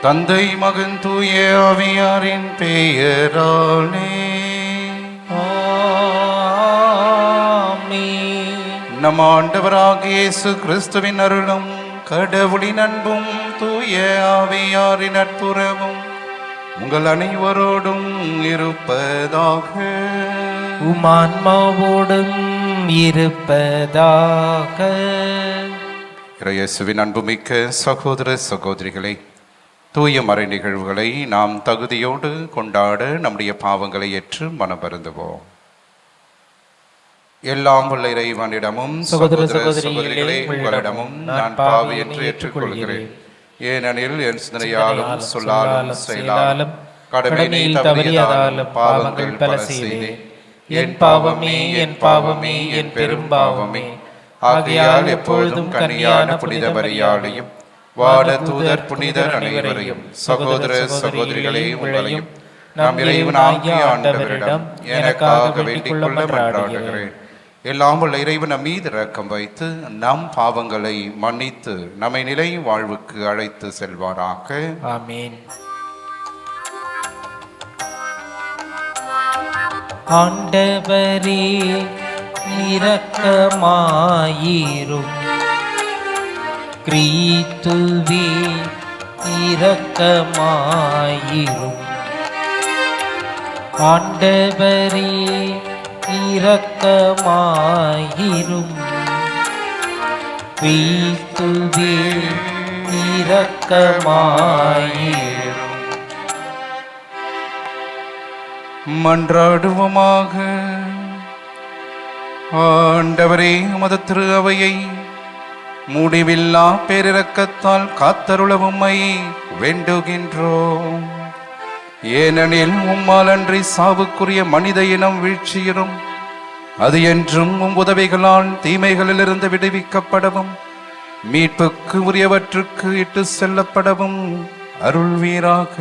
தந்தை மகன் தூய ஆவியாரின் பெயராலே நம் ஆண்டவராகிய இயேசு கிறிஸ்துவின் அருளும் கடவுளின் அன்பும் தூய ஆவியாரின் நட்புறவும் உங்கள் அனைவரோடும் இருப்பதாக. உமான்மாவோடும் இருப்பதாக. இயேசுவின் அன்புமிக்க சகோதர சகோதரிகளை, தூய மறை நிகழ்வுகளை நாம் தகுதியோடு கொண்டாட நம்முடைய பாவங்களை ஏற்று மனமருந்துவோம். எல்லாம் உள்ள இறைவனிடமும் சகோதர சகோதரிகளே உங்களிடமும் நான் பாவி என்று ஏற்றுக்கொள்கிறேன். ஏனெனில் என் சிந்தனையாலும் சொல்லாலும் செயலாலும் கடமையை தவறியதாலும் பாவங்கள் பல செய்தேன். என் பாவமே என் பாவமே என் பெரும் பாவமே. ஆகையால் எப்பொழுதும் கன்னியான புனித மரியாளையும் வாட தூதர் புனிதர் அனைவரையும் சகோதர சகோதரிகளே உங்களையும் நாம் இறைவனாகிய ஆண்டவரிடம் எனக்காக வேண்டிக் கொள்ள மன்றாடுகிறேன். எல்லாம் உள்ள இறைவன் மீது இரக்கம் வைத்து நம் பாவங்களை மன்னித்து நம்மை நிலை வாழ்வுக்கு அழைத்து செல்வாராக. ஆமென். ஆண்டவரே இரக்கமாயிரும். கிறிஸ்துவே இரக்கமாயிரும். ஆண்டவரே இரக்கமாயிரும். கிறிஸ்துவே இரக்கமாயிரும். மன்றாடுவோமாக. ஆண்டவரே, உமது திரு அவையை முடிவில்லா பேரிரக்கத்தால் காத்தருளவும்மை வேண்டுகின்றோம். ஏனெனில் உம்மால் அன்றி சாவுக்குரிய மனித இனம் வீழ்ச்சியிலும் அது என்றும் உதவிகளால் தீமைகளிலிருந்து விடுவிக்கப்படவும் மீட்புக்கு உரியவற்றுக்கு இட்டு செல்லப்படவும் அருள்வீராக.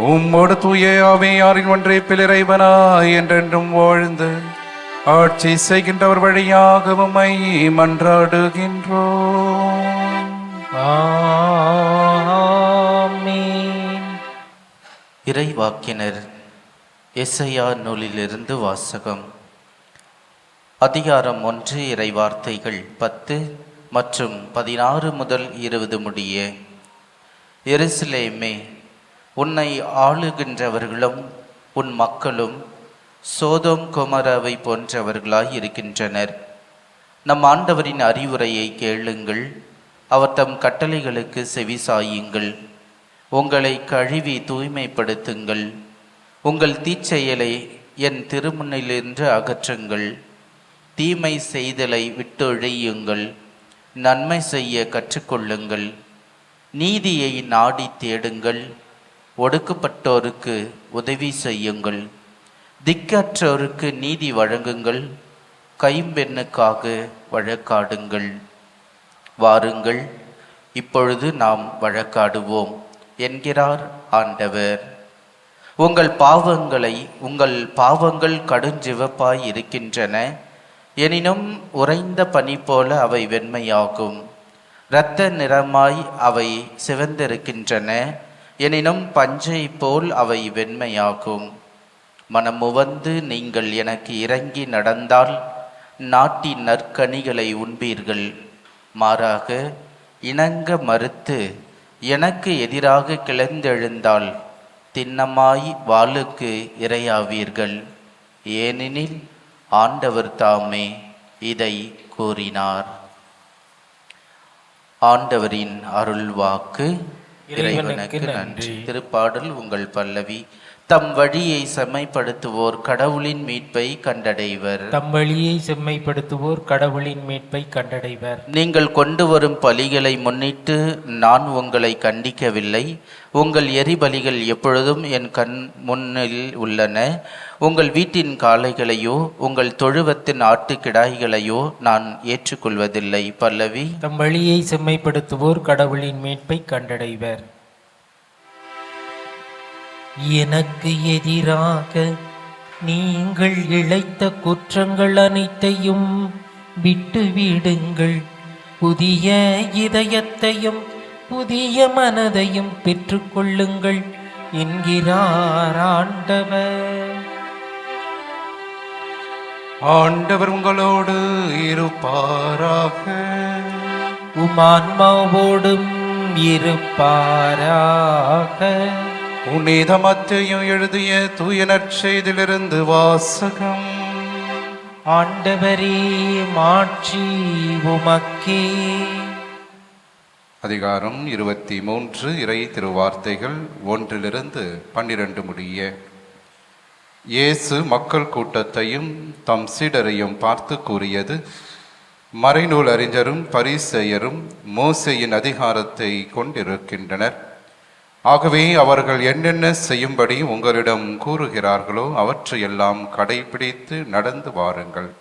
உம்மோடு தூய ஆவியாரின் ஒன்றே பிள்ளைவனாய் என்றென்றும் வாழ்ந்து ஆட்சி செய்கின்றவர் வழியாக உம்மை மன்றாடுகின்றோம். ஆமென். இறைவாக்கினர் எசையா நூலிலிருந்து வாசகம். அதிகாரம் 1, இறைவார்த்தைகள் 10 மற்றும் 16 முதல் 20 முடிய. எருசலேமே, உன்னை ஆளுகின்றவர்களும் உன் மக்களும் சோதோம் கொமராவை போன்றவர்களாய் இருக்கின்றனர். நம் ஆண்டவரின் அறிவுரையை கேளுங்கள், அவர் தம் கட்டளைகளுக்கு செவிசாயுங்கள். உங்களை கழுவி தூய்மைப்படுத்துங்கள். உங்கள் தீச்செயலை என் திருமுன்னிலிருந்து அகற்றுங்கள். தீமை செய்தலை விட்டொழியுங்கள். நன்மை செய்ய கற்றுக்கொள்ளுங்கள். நீதியை நாடி தேடுங்கள். ஒடுக்கப்பட்டோருக்கு உதவி செய்யுங்கள். திக்கற்றோருக்கு நீதி வழங்குங்கள். கைம்பெண்ணுக்காக வழக்காடுங்கள். வாருங்கள், இப்பொழுது நாம் வழக்காடுவோம் என்கிறார் ஆண்டவர். உங்கள் பாவங்கள் கடுஞ்சிவப்பாய் இருக்கின்றன, எனினும் உறைந்த பனி போல அவை வெண்மையாகும். இரத்த நிறமாய் அவை சிவந்திருக்கின்றன, எனினும் பஞ்சை போல் அவை வெண்மையாகும். மனமுவந்து நீங்கள் எனக்கு இறங்கி நடந்தால் நாட்டின் நற்கனிகளை உண்பீர்கள். மாறாக இணங்க மறுத்து எனக்கு எதிராக கிளர்ந்தெழுந்தால் திண்ணமாய் வாளுக்கு இரையாவீர்கள். ஏனெனில் ஆண்டவர் தாமே இதை கூறினார். ஆண்டவரின் அருள்வாக்கு. இறைவனுக்கு நன்றி. திருப்பாடல் உங்கள் பல்லவி. தம் வழியை செம்மைப்படுத்துவோர் கடவுளின் மீட்பை கண்டடைவர். தம் வழியை செம்மைப்படுத்துவோர் கடவுளின் மீட்பை கண்டடைவர். நீங்கள் கொண்டு வரும் பலிகளை முன்னிட்டு நான் உங்களை கண்டிக்கவில்லை. உங்கள் எரிபலிகள் எப்பொழுதும் என் கண் முன்னில் உள்ளன. உங்கள் வீட்டின் காளைகளையோ உங்கள் தொழுவத்தின் ஆட்டுக்கிடாய்களையோ நான் ஏற்றுக்கொள்வதில்லை. பல்லவி. தம் வழியை செம்மைப்படுத்துவோர் கடவுளின் மீட்பை கண்டடைவர். எனக்கு எதிராக நீங்கள் இழைத்த குற்றங்கள் அனைத்தையும் விட்டுவிடுங்கள். புதிய இதயத்தையும் புதிய மனதையும் பெற்றுக்கொள்ளுங்கள் என்கிறார் ஆண்டவர். ஆண்டவர் உங்களோடு இருப்பாராக. உமான்மாவோடும் இருப்பாராக. புனித மத்தேயு எழுதிய தூய நற்செய்தியிலிருந்து வாசகம். ஆண்டவரே மாட்சி உமக்கே. அதிகாரம் 23. இறை திருவார்த்தைகள் 1-12 முடிய. இயேசு மக்கள் கூட்டத்தையும் தம் சீடரையும் பார்த்து கூறியது: மறைநூல் அறிஞரும் பரிசேயரும் மோசேயின் அதிகாரத்தை கொண்டிருக்கின்றனர். ஆகவே அவர்கள் என்னென்ன செய்யும்படி உங்களிடம் கூறுகிறார்களோ அவற்றையெல்லாம் கடைபிடித்து நடந்து வாருங்கள்.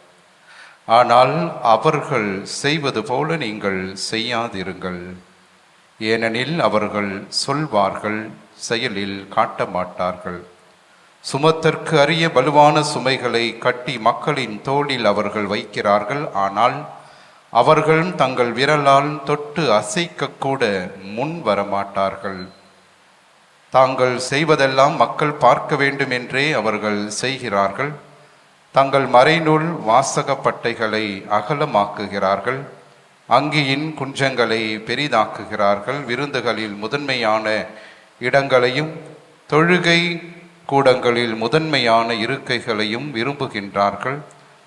ஆனால் அவர்கள் செய்வது போல நீங்கள் செய்யாதிருங்கள். ஏனெனில் அவர்கள் சொல்வார்கள், செயலில் காட்ட மாட்டார்கள். சுமத்தற்கு அரிய வலுவான சுமைகளை கட்டி மக்களின் தோளில் அவர்கள் வைக்கிறார்கள். ஆனால் அவர்கள் தங்கள் விரலால் தொட்டு அசைக்கக்கூட முன் வரமாட்டார்கள். தாங்கள் செய்வதெல்லாம் மக்கள் பார்க்க வேண்டும் என்றே அவர்கள் செய்கிறார்கள். தங்கள் மறைநூல் வாசக பட்டைகளை அகலமாக்குகிறார்கள். அங்கியின் குஞ்சங்களை பெரிதாக்குகிறார்கள். விருந்துகளில் முதன்மையான இடங்களையும் தொழுகை கூடங்களில் முதன்மையான இருக்கைகளையும் விரும்புகின்றார்கள்.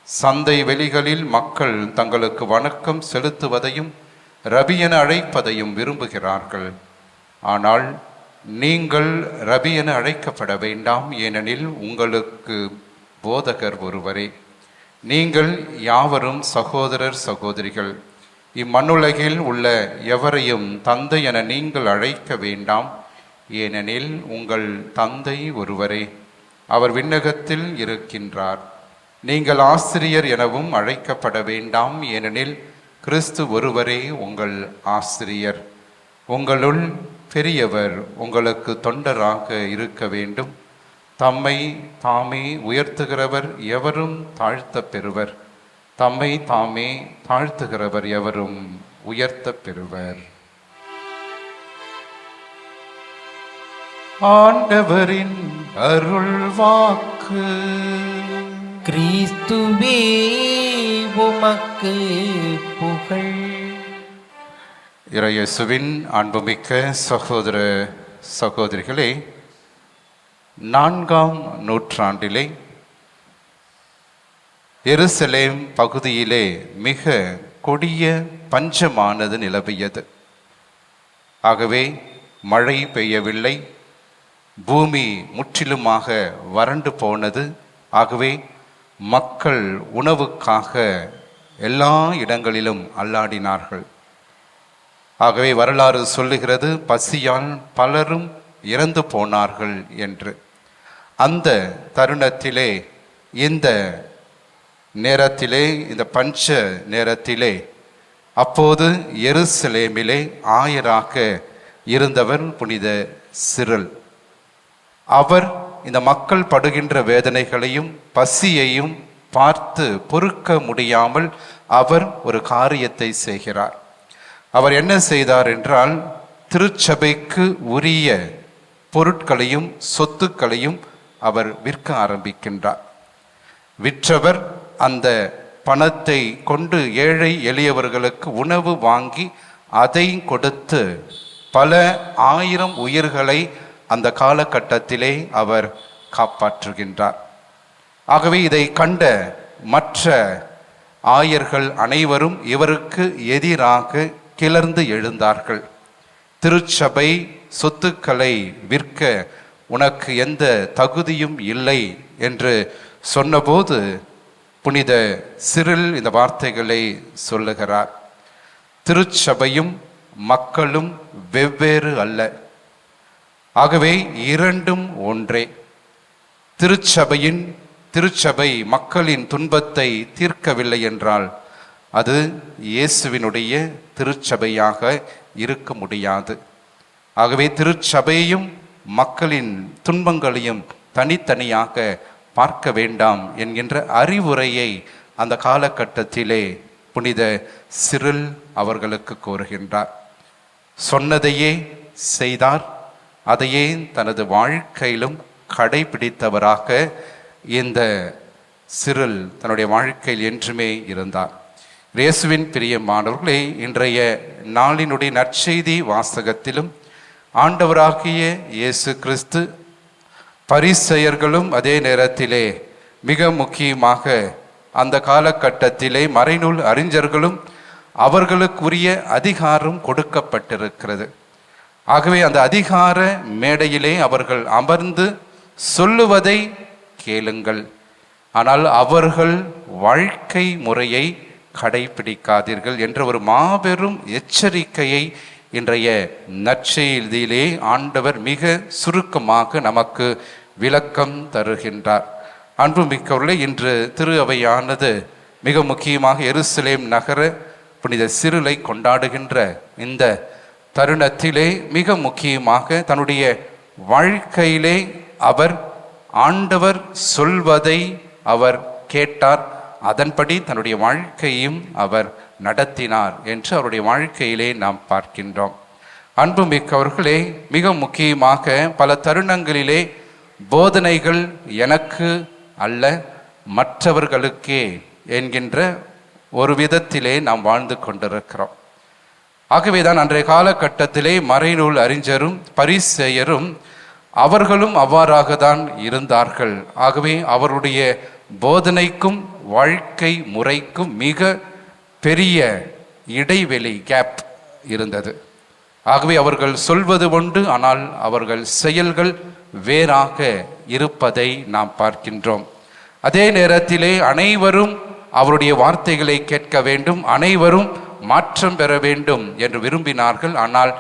சந்தை வெளிகளில் மக்கள் தங்களுக்கு வணக்கம் செலுத்துவதையும் ரபி என அழைப்பதையும் விரும்புகிறார்கள். ஆனால் நீங்கள் ரபி என அழைக்கப்பட வேண்டாம், ஏனெனில் உங்களுக்கு போதகர் ஒருவரே. நீங்கள் யாவரும் சகோதரர் சகோதரிகள். இம்மண்ணுலகில் உள்ள எவரையும் தந்தை என நீங்கள் அழைக்க வேண்டாம், ஏனெனில் உங்கள் தந்தை ஒருவரே. அவர் விண்ணகத்தில் இருக்கின்றார். நீங்கள் ஆசிரியர் எனவும் அழைக்கப்பட வேண்டாம், ஏனெனில் கிறிஸ்து ஒருவரே உங்கள் ஆசிரியர். உங்களுள் பெரியவர் உங்களுக்கு தொண்டராக இருக்க வேண்டும். தம்மை தாமே உயர்த்துகிறவர் எவரும் தாழ்த்த பெறுவர். தம்மை தாமே தாழ்த்துகிறவர் எவரும் உயர்த்த பெறுவர். ஆண்டவரின் அருள் வாக்கு. கிறிஸ்துவே உமக்கு புகழ். இறையேசுவின் அன்புமிக்க சகோதர சகோதரிகளே, 4ஆம் நூற்றாண்டிலே எருசலேம் பகுதியிலே மிக கொடிய பஞ்சமானது நிலவியது. ஆகவே மழை பெய்யவில்லை, பூமி முற்றிலுமாக வறண்டு போனது. ஆகவே மக்கள் உணவுக்காக எல்லா இடங்களிலும் அல்லாடினார்கள். ஆகவே வரலாறு சொல்லுகிறது, பசியால் பலரும் இறந்து போனார்கள் என்று. அந்த தருணத்திலே, இந்த நேரத்திலே, இந்த பஞ்ச நேரத்திலே, அப்போது எருசலேமிலே ஆயராக இருந்தவர் புனித சிரில். அவர் இந்த மக்கள் படுகின்ற வேதனைகளையும் பசியையும் பார்த்து பொறுக்க முடியாமல் அவர் ஒரு காரியத்தை செய்கிறார். அவர் என்ன செய்தார் என்றால், திருச்சபைக்கு உரிய பொருட்களையும் சொத்துக்களையும் அவர் விற்க ஆரம்பிக்கின்றார். விற்றவர் அந்த பணத்தை கொண்டு ஏழை எளியவர்களுக்கு உணவு வாங்கி அதை கொடுத்து பல ஆயிரம் உயிர்களை அந்த காலகட்டத்திலே அவர் காப்பாற்றுகின்றார். ஆகவே இதை கண்ட மற்ற ஆயர்கள் அனைவரும் இவருக்கு எதிராக கிளர்ந்து எழுந்தார்கள். திருச்சபை சொத்துக்களை விற்க உனக்கு எந்த தகுதியும் இல்லை என்று சொன்னபோது புனித சிரில் இந்த வார்த்தைகளை சொல்லுகிறார்: திருச்சபையும் மக்களும் வெவ்வேறு அல்ல, ஆகவே இரண்டும் ஒன்றே. திருச்சபை மக்களின் துன்பத்தை தீர்க்கவில்லை என்றால் அது இயேசுவினுடைய திருச்சபையாக இருக்க முடியாது. ஆகவே திருச்சபையும் மக்களின் துன்பங்களையும் தனித்தனியாக பார்க்க வேண்டாம் என்கின்ற அறிவுரையை அந்த காலகட்டத்திலே புனித சிரில் அவர்களுக்கு கோருகின்றார். சொன்னதையே செய்தார். அதையே தனது வாழ்க்கையிலும் கடைபிடித்தவராக இந்த சிறில் தன்னுடைய வாழ்க்கையில் என்றுமே இருந்தார். இயேசுவின் பிரியமானவர்களே, இன்றைய நாளினுடைய நற்செய்தி வாசகத்திலும் ஆண்டவராகிய இயேசு கிறிஸ்து பரிசேயர்களும் அதே நேரத்திலே மிக முக்கியமாக அந்த காலகட்டத்திலே மறைநூல் அறிஞர்களும் அவர்களுக்குரிய அதிகாரம் கொடுக்கப்பட்டிருக்கிறது. ஆகவே அந்த அதிகார மேடையிலே அவர்கள் அமர்ந்து சொல்லுவதை கேளுங்கள், ஆனால் அவர்கள் வாழ்க்கை முறையை கடைபிடிக்காதீர்கள் என்ற ஒரு மாபெரும் எச்சரிக்கையை இன்றைய நற்செய்தியிலே ஆண்டவர் மிக சுருக்கமாக நமக்கு விளக்கம் தருகின்றார். அன்புமிக்கவர்களே, இன்று திரு அவையானது மிக முக்கியமாக எருசலேம் நகர புனித சிறுலை கொண்டாடுகின்ற இந்த தருணத்திலே மிக முக்கியமாக தன்னுடைய வாழ்க்கையிலே அவர் ஆண்டவர் சொல்வதை அவர் கேட்டார், அதன்படி தன்னுடைய வாழ்க்கையும் அவர் நடத்தினார் என்று அவருடைய வாழ்க்கையிலே நாம் பார்க்கின்றோம். அன்புமிக்கவர்களே, மிக முக்கியமாக பல தருணங்களிலே போதனைகள் எனக்கு அல்ல மற்றவர்களுக்கே என்கின்ற ஒரு விதத்திலே நாம் வாழ்ந்து கொண்டிருக்கிறோம். ஆகவேதான் அன்றைய காலகட்டத்திலே மறைநூல் அறிஞரும் பரிசேயரும் அவர்களும் அவ்வாறாக தான் இருந்தார்கள். ஆகவே அவருடைய போதனைக்கும் வாழ்க்கை முறைக்கும் மிக பெரிய இடைவெளி கேப் இருந்தது. ஆகவே அவர்கள் சொல்வது ஒன்று, ஆனால் அவர்கள் செயல்கள் வேறாக இருப்பதை நாம் பார்க்கின்றோம். அதே நேரத்திலே அனைவரும் அவருடைய வார்த்தைகளை கேட்க வேண்டும், அனைவரும் மாற்றம் பெற வேண்டும் என்று விரும்பினார்கள். ஆனால்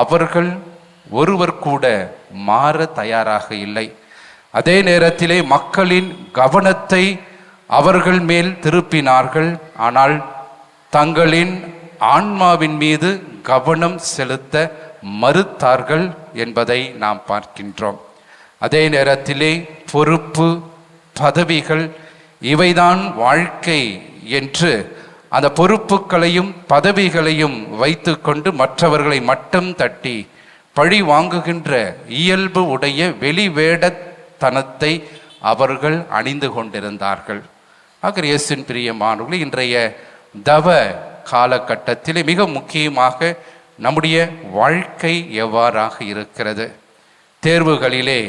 அவர்கள் ஒருவர் கூட மாற தயாராக இல்லை. அதே நேரத்திலே மக்களின் கவனத்தை அவர்கள் மேல் திருப்பினார்கள், ஆனால் தங்களின் ஆன்மாவின் மீது கவனம் செலுத்த மறுத்தார்கள் என்பதை நாம் பார்க்கின்றோம். அதே நேரத்திலே பொறுப்பு, பதவிகள் இவைதான் வாழ்க்கை என்று அந்த பொறுப்புகளையும் பதவிகளையும் வைத்து கொண்டு மற்றவர்களை மட்டம் தட்டி பழி வாங்குகின்ற இயல்பு உடைய வெளிவேடத்தனத்தை அவர்கள் அணிந்து கொண்டிருந்தார்கள். ஆக இயேசுவின் பிரியமானவர்களே, இன்றைய தவ காலகட்டத்திலே மிக முக்கியமாக நம்முடைய வாழ்க்கை எவ்வாறாக இருக்கிறது? தேர்வுகளிலே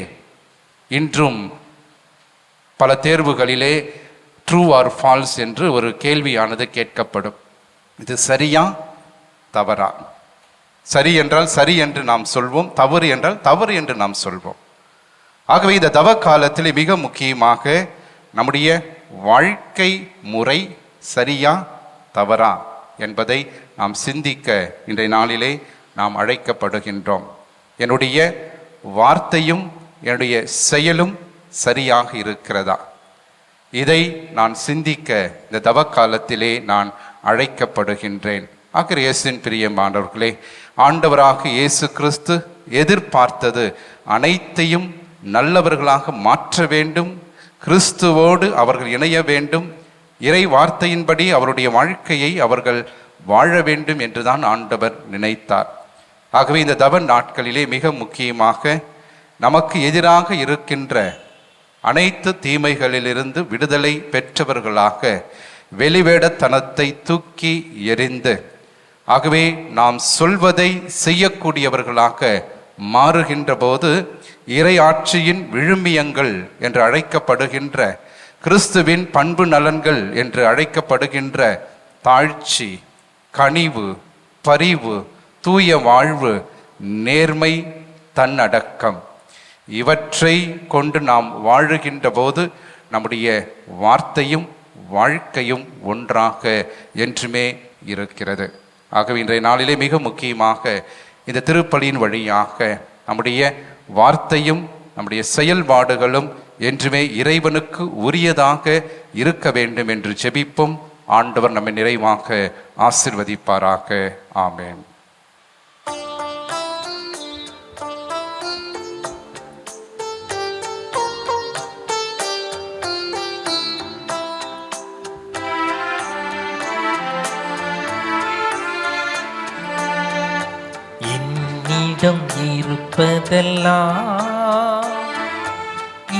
இன்றும் பல தேர்வுகளிலே ட்ரூ ஆர் ஃபால்ஸ் என்று ஒரு கேள்வியானது கேட்கப்படும். இது சரியா தவறா? சரி என்றால் சரி என்று நாம் சொல்வோம், தவறு என்றால் தவறு என்று நாம் சொல்வோம். ஆகவே இந்த தவ காலத்தில் மிக முக்கியமாக நம்முடைய வாழ்க்கை முறை சரியா தவறா என்பதை நாம் சிந்திக்க இன்றைய நாளிலே நாம் அழைக்கப்படுகின்றோம். என்னுடைய வார்த்தையும் என்னுடைய செயலும் சரியாக இருக்கிறதா? இதை நான் சிந்திக்க இந்த தவ காலத்திலே நான் அழைக்கப்படுகின்றேன். ஆக இயேசுவின் பிரியமானவர்களே, ஆண்டவராக இயேசு கிறிஸ்து எதிர்பார்த்தது அனைத்தையும் நல்லவர்களாக மாற்ற வேண்டும், கிறிஸ்துவோடு அவர்கள் இணைய வேண்டும், இறை வார்த்தையின்படி அவருடைய வாழ்க்கையை அவர்கள் வாழ வேண்டும் என்றுதான் ஆண்டவர் நினைத்தார். ஆகவே இந்த தவ நாட்களிலே மிக முக்கியமாக நமக்கு எதிராக இருக்கின்ற அனைத்து தீமைகளிலிருந்து விடுதலை பெற்றவர்களாக வெளிவேடத்தனத்தை தூக்கி எறிந்து, ஆகவே நாம் சொல்வதை செய்யக்கூடியவர்களாக மாறுகின்ற போது இறை ஆட்சியின் விழுமியங்கள் என்று அழைக்கப்படுகின்ற, கிறிஸ்துவின் பண்பு நலன்கள் என்று அழைக்கப்படுகின்ற தாழ்ச்சி, கனிவு, பரிவு, தூய வாழ்வு, நேர்மை, தன்னடக்கம் இவற்றை கொண்டு நாம் வாழுகின்ற போது நம்முடைய வார்த்தையும் வாழ்க்கையும் ஒன்றாக என்றுமே இருக்கிறது. ஆகவே இன்றைய நாளிலே மிக முக்கியமாக இந்த திருப்பலியின் வழியாக நம்முடைய வார்த்தையும் நம்முடைய செயல்பாடுகளும் என்றுமே இறைவனுக்கு உரியதாக இருக்க வேண்டும் என்று ஜெபிப்போம். ஆண்டவர் நம்மை நிறைவாக ஆசிர்வதிப்பாராக. ஆமென். இருப்பதெல்லாம்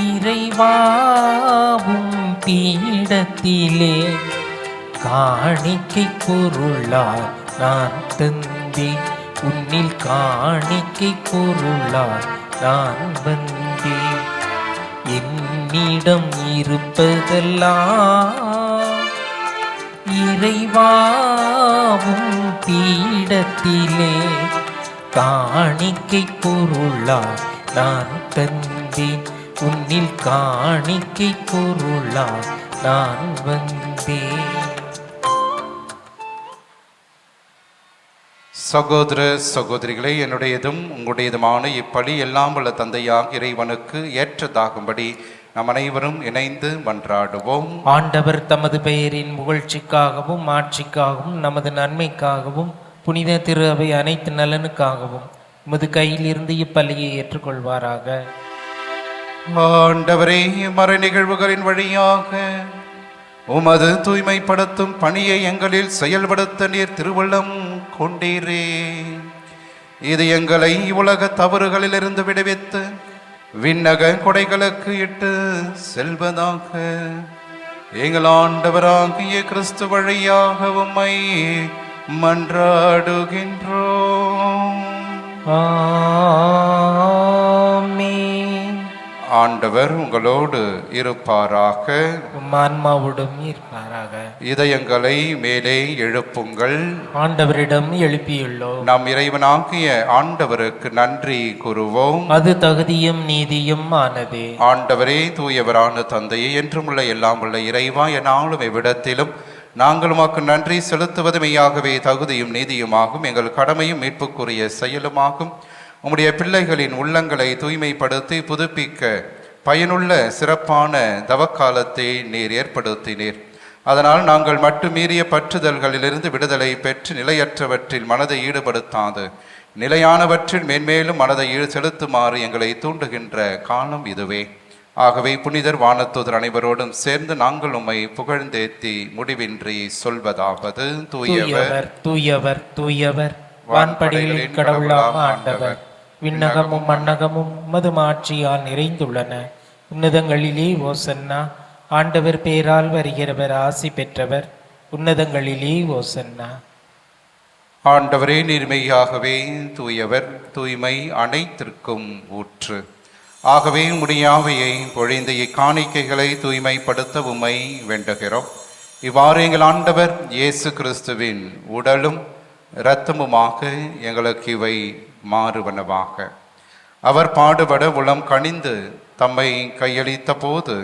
இறைவாவும் பீடத்திலே காணிக்கை பொருளாய் நான் தந்தேன். உன்னில் காணிக்கை பொருளாய் நான் வந்தேன். என்னிடம் இருப்பதெல்லாம் இறைவாவும் பீடத்திலே காணிக்கை பொருளாய் நான் தந்தேன். உன்னில் காணிக்கை பொருளாய் நான் வந்தேன். சகோதர சகோதரிகளே, என்னுடையதும் உங்களுடையதுமான இப்படி எல்லாம் உள்ள தந்தையாக இறைவனுக்கு ஏற்றதாகும்படி நம் அனைவரும் இணைந்து மன்றாடுவோம். ஆண்டவர் தமது பெயரின் புகழ்ச்சிக்காகவும் ஆட்சிக்காகவும் நமது நன்மைக்காகவும் புனித திரு அவை அனைத்து நலனுக்காகவும் உமது கையில் இருந்து இப்பலியை ஏற்றுக்கொள்வாராக. ஆண்டவரே, மறை நிகழ்வுகளின் வழியாக உமது தூய்மைப்படுத்தும் பணியை எங்களில் செயல்படுத்த நீர் திருவுள்ளம் கொண்டீரே. இது எங்களை உலக தவறுகளிலிருந்து விடுவித்து விண்ணக கொடைகளுக்கு இட்டு செல்வதாக. எங்கள் ஆண்டவராகிய கிறிஸ்து வழியாக உம்மை மன்றாடுகின்றோம். ஆமென். ஆண்டவர் உங்களோடு இருப்பாராக. உம் ஆன்மாவோடும் இருப்பாராக. இதயங்களை மேலே எழுப்புங்கள். ஆண்டவரிடம் எழுப்பியுள்ளோம். நம் இறைவனாகிய ஆண்டவருக்கு நன்றி கூறுவோம். அது தகுதியும் நீதியும் ஆனதே. ஆண்டவரே, தூயவரான தந்தையே, என்றும் உள்ள எல்லாம் உள்ள இறைவா, என்னாலும் எவ்விடத்திலும் நாங்கள் உமக்கு நன்றி செலுத்துவது மெய்யாகவே தகுதியும் நீதியுமாகும், எங்கள் கடமையும் மீட்புக்குரிய செயலுமாகும். உம்முடைய பிள்ளைகளின் உள்ளங்களை தூய்மைப்படுத்தி புதுப்பிக்க பயனுள்ள சிறப்பான தவக்காலத்தை நீர் ஏற்படுத்தினீர். அதனால் நாங்கள் மட்டுமீறிய பற்றுதல்களிலிருந்து விடுதலை பெற்று நிலையற்றவற்றில் மனதை ஈடுபடுத்தாது நிலையானவற்றில் மேன்மேலும் மனதை செலுத்துமாறு எங்களை தூண்டுகின்ற காலம் இதுவே. ஆகவே புனிதர் வானத்தூதர் அனைவரோடும் சேர்ந்து நாங்கள் உம்மை புகழ்ந்தேத்தி முடிவின்றி சொல்வதாவது: தூயவர் தூயவர் தூயவர், வான்படைகளின் கடவுளாக ஆண்டவர். விண்ணகமும் மண்ணகமும் உமது மாட்சியால் நிறைந்துள்ளன. உன்னதங்களிலே ஓசன்னா. ஆண்டவர் பேரால் வருகிறவர் ஆசி பெற்றவர். உன்னதங்களிலே ஓசன்னா. ஆண்டவரே, நீர்மையாகவே தூயவர், தூய்மை அனைத்திற்கும் ஊற்று. ஆகவே முடியாவையை பொழிந்த இக்காணிக்கைகளை தூய்மைப்படுத்த உம்மை வேண்டுகிறோம். இவ்வாறு எங்கள் ஆண்டவர் இயேசு கிறிஸ்துவின் உடலும் இரத்தமுமாக எங்களுக்கு இவை மாறுவனவாக. அவர் பாடுபட உளம் கனிந்து தம்மை கையளித்த போது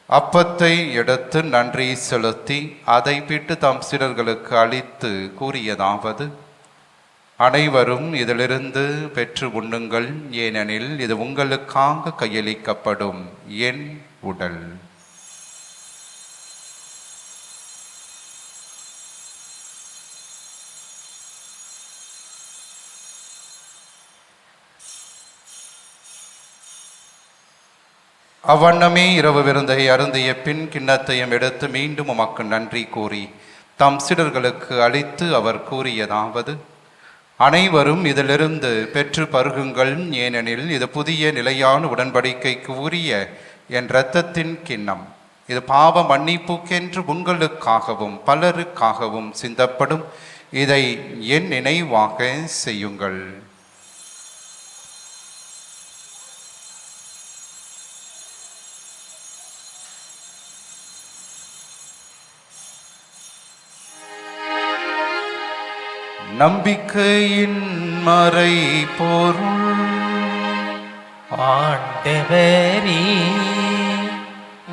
அப்பத்தை எடுத்து நன்றி செலுத்தி அதை பிட்டு தம் சீடர்களுக்கு அளித்து கூறியதாவது: அனைவரும் இதிலிருந்து பெற்று உண்ணுங்கள், ஏனெனில் இது உங்களுக்காக கையளிக்கப்படும் என் உடல். அவ்வண்ணமே இரவு விருந்தை அருந்திய பின் கிண்ணத்தையும் எடுத்து மீண்டும் உமக்கு நன்றி கூறி தம் சீடர்களுக்கு அளித்து அவர் கூறியதாவது: அனைவரும் இதிலிருந்து பெற்று பருகுங்கள், ஏனெனில் இது புதிய நிலையான உடன்படிக்கைக்கு உரிய என் இரத்தத்தின் கிண்ணம். இது பாவ மன்னிப்புக்கென்று உங்களுக்காகவும் பலருக்காகவும் சிந்தப்படும். இதை என் நினைவாக செய்யுங்கள். நம்பிக்கையின் மறை பொருள். ஆண்டவரே,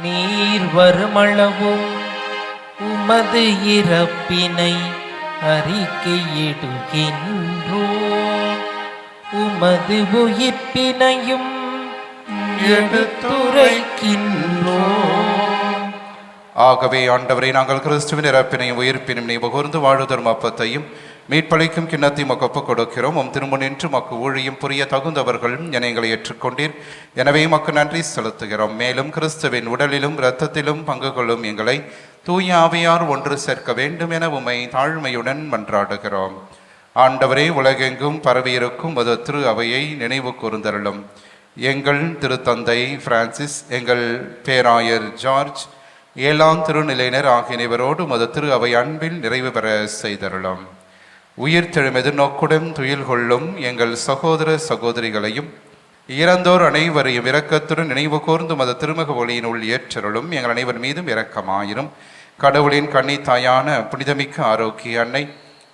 நீர் வருமளவும் உமது இறப்பினை அறிக்கையிடுகின்றோம், உமது உயிர்ப்பினையும் எடுத்துரைக்கின்றோம். ஆகவே ஆண்டவரை, நாங்கள் கிறிஸ்துவின் இறப்பினையும் உயிர்ப்பினையும் நீ பகிர்ந்து வாழ்தரும் அப்பத்தையும் மீட்பளிக்கும் கிண்ணத்தை மக்கு ஒப்புக் கொடுக்கிறோம். உம் திருமுனின்று மக்கு ஊழியும் புரிய தகுந்தவர்கள் என எங்களை ஏற்றுக்கொண்டீர். எனவே மக்கு நன்றி செலுத்துகிறோம். மேலும் கிறிஸ்துவின் உடலிலும் இரத்தத்திலும் பங்கு கொள்ளும் எங்களை தூய ஆவியார் ஒன்று சேர்க்க வேண்டும் என உம்மை தாழ்மையுடன் மன்றாடுகிறோம். ஆண்டவரே, உலகெங்கும் பரவியிருக்கும் மது திரு அவையை நினைவு கூர்ந்தருளும். எங்கள் திருத்தந்தை பிரான்சிஸ், எங்கள் பேராயர் ஜார்ஜ், 7ஆம் திருநிலையினர் ஆகியவரோடு மது திரு அவை அன்பில் நிறைவு பெற செய்தருளும். உயிர்த்தெழும் எதிர்நோக்குடன் துயில் கொள்ளும் எங்கள் சகோதர சகோதரிகளையும் இறந்தோர் அனைவரையும் இரக்கத்துடன் நினைவு கூர்ந்து மத திருமுக ஒளியினுள் ஏற்றருளும். எங்கள் அனைவர் மீதும் இரக்கமாயிரும். கடவுளின் கன்னி தாயான புனிதமிக்க ஆரோக்கிய அன்னை,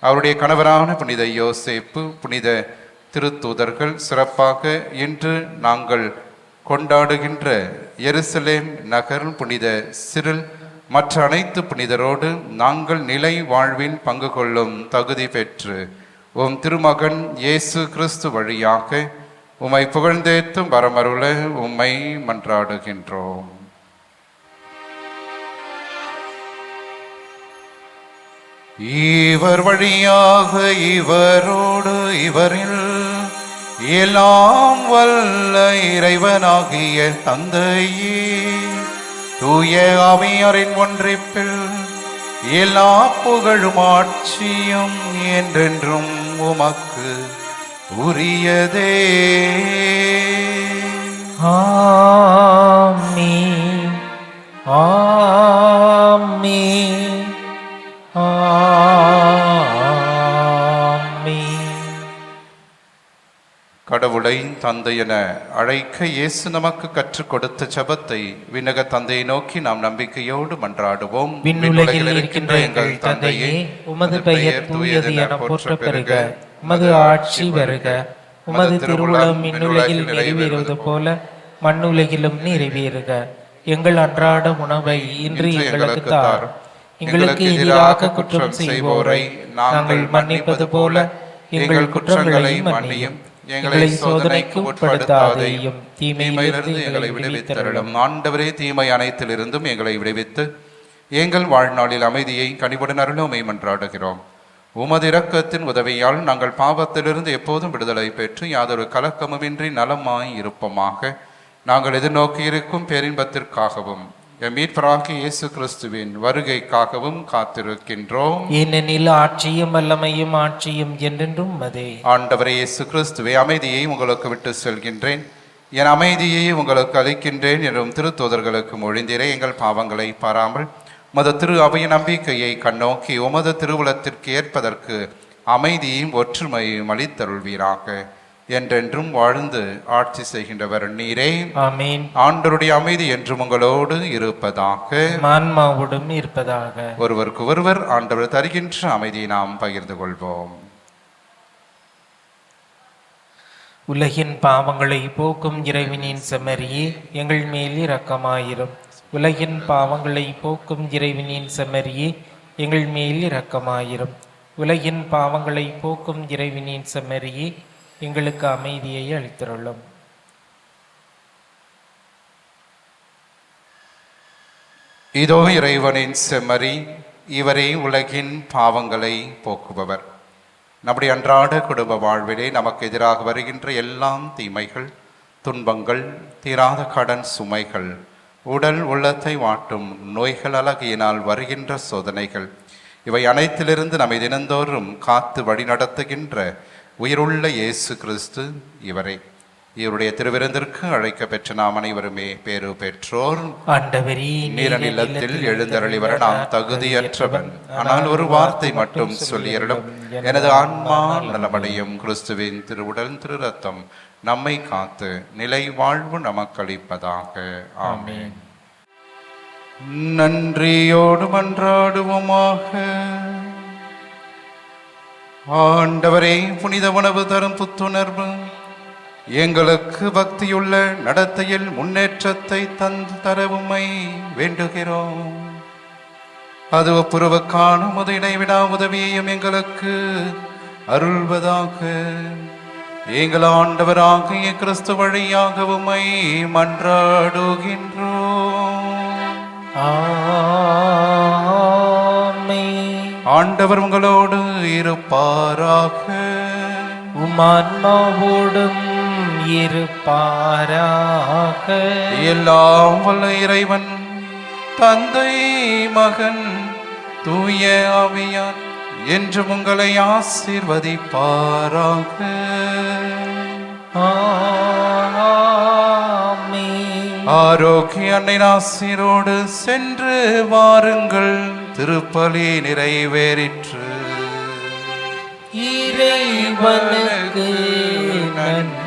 அவருடைய கணவரான புனித யோசேப்பு, புனித திருத்தூதர்கள், சிறப்பாக இன்று நாங்கள் கொண்டாடுகின்ற எருசலேம் நகர் புனித சிறில் மற்ற அனைத்து புனிதரோடு நாங்கள் நிலை வாழ்வில் பங்கு கொள்ளும் தகுதி பெற்று உம் திருமகன் இயேசு கிறிஸ்து வழியாக உம்மை புகழ்ந்தேத்தும் வரமருள உம்மை மன்றாடுகின்றோம். இவர் வழியாக இவரோடு இவரில் எல்லாம் வல்ல இறைவனாகிய தந்தையே, தூய ஆவியாரின் ஒன்றிப்பில் எல்லா புகழும் ஆட்சியும் என்றென்றும் உமக்கு உரியதே. ஆமென், ஆமென், ஆமென். கடவுளை தந்தை என அழைக்க இயேசு நமக்கு கற்றுக் கொடுத்த ஜெபத்தை விண்ணக தந்தையை நோக்கி நாம் நம்பிக்கையோடு மன்றாடுவோம். விண்ணுலகில் இருக்கின்ற எங்கள் தந்தையே, உமது பெயர் தூயது என போற்ற பெறுக. உமது ஆட்சி வருக. உமது திருவுளம் விண்ணுலகில் நிறைவேறுவது போல மண்ணுலகிலும் நிறைவேறுக. எங்கள் அன்றாட உணவை இன்று எங்களுக்கு தாரும். எங்களுக்கு எதிராக குற்றம் செய்வோரை நாங்கள் மன்னிப்பது போல எங்கள் குற்றங்களை மன்னியும். எங்களை சோதனைக்கு உட்படுத்தாதேயும், தீமையிலிருந்து எங்களை விடுவித்தருளும். ஆண்டவரே, தீமை அனைத்திலிருந்தும் எங்களை விடுவித்து எங்கள் வாழ்நாளில் அமைதியை கனிவுடன் அருளுமை மன்றாடுகிறோம். உமது இரக்கத்தின் உதவியால் நாங்கள் பாவத்திலிருந்து எப்போதும் விடுதலை பெற்று யாதொரு கலக்கமுமின்றி நலமாய் இருப்போமாக. நாங்கள் எதிர்நோக்கி இருக்கும் பேரின்பத்திற்காகவும் எம் மீட்பராகிய இயேசு கிறிஸ்துவின் வருகைக்காகவும் காத்திருக்கின்றோம். ஏனெனில் ஆட்சியும் வல்லமையும் ஆட்சியும் என்றென்றும் உமதே. ஆண்டவரே இயேசு கிறிஸ்துவே, அமைதியை உங்களுக்கு விட்டு செல்கின்றேன், என் அமைதியை உங்களுக்கு அளிக்கின்றேன் என்றும் திருத்தூதர்களுக்கு மொழிந்தீரே. எங்கள் பாவங்களை பாராமல் உமது திரு அவையின் நம்பிக்கையை கண்ணோக்கி உமது திருவுளத்திற்கு ஏற்பதற்கு அமைதியும் ஒற்றுமையும் அளித்தருள்வீராக. என்றென்றும் வாழ்ந்து ஆட்சி செய்கின்றவர் நீரே. ஆமென். ஆண்டவருடைய அமைதி என்றும் உங்களோடு இருப்பதாக, ஆன்மாவோடும் இருப்பதாக. ஒருவருக்கு ஒருவர் ஆண்டவர் தருகின்ற அமைதியை நாம் பகிர்ந்து கொள்வோம். உலகின் பாவங்களை போக்கும் இறைவனின் செம்மறியே, எங்கள் மேல் இரக்கமாயிரும். உலகின் பாவங்களை போக்கும் இறைவனின் செம்மறியே, எங்கள் மேல் இரக்கமாயிரும். உலகின் பாவங்களை போக்கும் இறைவனின் செம்மறியே, எங்களுக்கு அமைதியை அளித்தருளும். இதோ இறைவனின் செம்மறி, இவரே உலகின் பாவங்களை போக்குபவர். நம்முடைய அன்றாட குடும்ப வாழ்விலே நமக்கு எதிராக வருகின்ற எல்லாம் தீமைகள், துன்பங்கள், தீராத கடன் சுமைகள், உடல் உள்ளத்தை வாட்டும் நோய்கள், அழகியினால் வருகின்ற சோதனைகள், இவை அனைத்திலிருந்து நம்மை தினந்தோறும் காத்து வழிநடத்துகின்ற உயிருள்ள இயேசு கிறிஸ்து இவரே. இவருடைய திருவிருந்திற்கு அழைக்க பெற்ற நாம் அனைவருமே பேறு பெற்றோர். நீர நிலத்தில் எழுந்தருளி வர நாம் தகுதியற்றவன், ஆனால் ஒரு வார்த்தை மட்டும் சொல்லியருளும், எனது ஆன்மா நலமடையும். கிறிஸ்துவின் திருவுடல் திரு ரத்தம் நம்மை காத்து நிலை வாழ்வு நமக்களிப்பதாக. ஆமென். நன்றியோடு மன்றாடுவோமாக. ஆண்டவரே, புனித உணவு தரும் புத்துணர்வு எங்களுக்கு பக்தியுள்ள நடத்தையில் முன்னேற்றத்தை தரவுமை வேண்டுகிறோம். அது ஒப்புரவுக்கான உமது இடைவிடா உதவியையும் எங்களுக்கு அருள்வதாக. எங்கள் ஆண்டவராகிய கிறிஸ்து வழியாக உம்மை மன்றாடுகின்றோம். ஆண்டவர் உங்களோடு இருப்பாராக. உம்மான்மாவோடும் இருப்பாராக. எல்லாம் வல்ல இறைவன் தந்தை, மகன், தூய ஆவியார் என்றும் உங்களை ஆசீர்வதிப்பாராக. ஆமென். ஆரோக்கிய அன்னை ஆசீரோடு சென்று வாருங்கள். திருப்பலி நிறைவேறிற்று. இறைவனுக்கு நன்றி.